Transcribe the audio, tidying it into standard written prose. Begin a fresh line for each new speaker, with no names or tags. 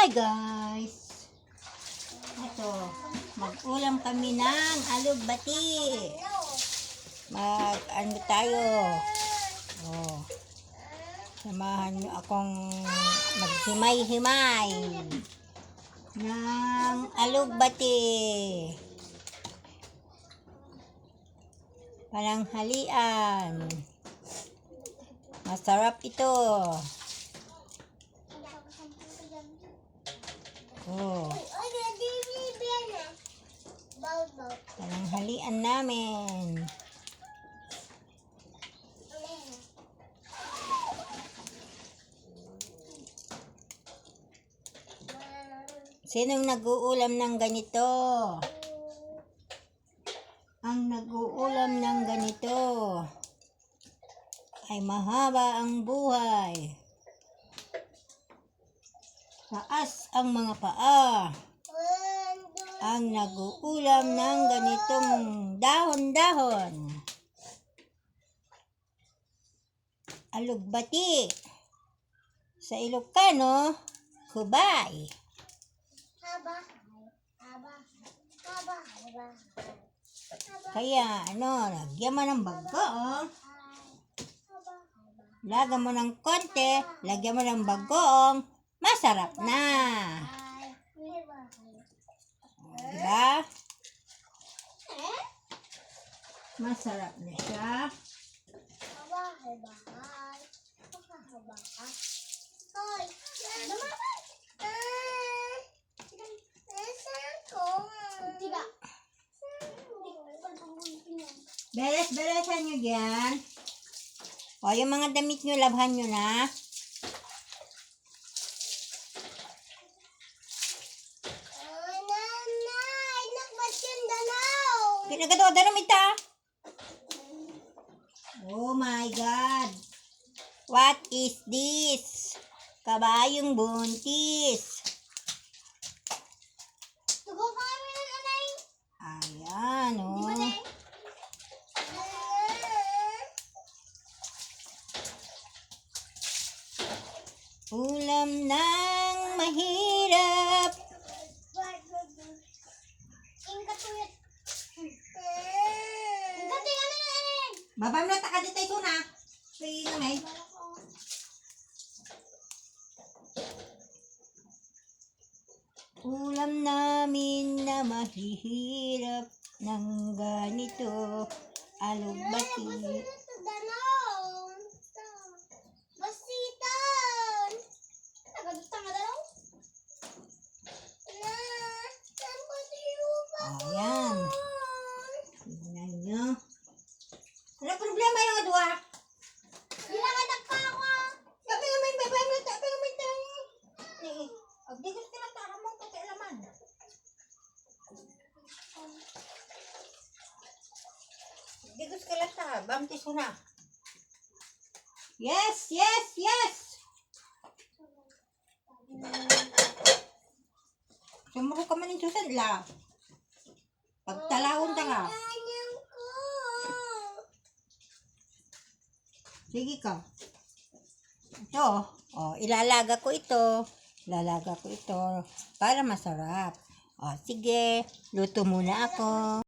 Hi guys! Ito, mag-ulam kami ng alugbati. Ano tayo? Oh, samahan nyo akong maghimay-himay ng alugbati. Pananghalian. Masarap ito. Oh. Pananghalian namin. Sinong nag-uulam ng ganito? Ang nag-uulam ng ganito ay mahaba ang buhay. Taas ang mga paa. Ang nag-uulam ng ganitong dahon-dahon. Alugbati. Sa Ilocano, kubay. Kaya, lagyan mo ng bagoong. Lagyan mo ng konti, lagyan mo ng bagoong. Masarap na. Diba? Masarap na siya. Beres-beresan nyo dyan. O, yung mga damit nyo, labhan nyo na. Kinagato, dalamit ta. Oh my God. What is this? Kabayong buntis. Ayan, oh. Ulam ng mahirap. Babam na taka dito ito na. Sige na Ulam namin na mahihirap ng ganito. Alugbati. Ayan. Tingnan nyo. Ano problema yung adwa?
Ginagadak pa ako.
Sabi nga may babay mo. Sabi nga may tayo. Di gusto ka na taka mong pakialaman. Di gusto ka lang taka. Bamtis ko na. Yes, yes, yes. Sumuro ka man yung susan la. Pagtalawon ta ka. Sige ka. Ito, ilalaga ko ito. Ilalaga ko ito para masarap. Sige, luto muna ako.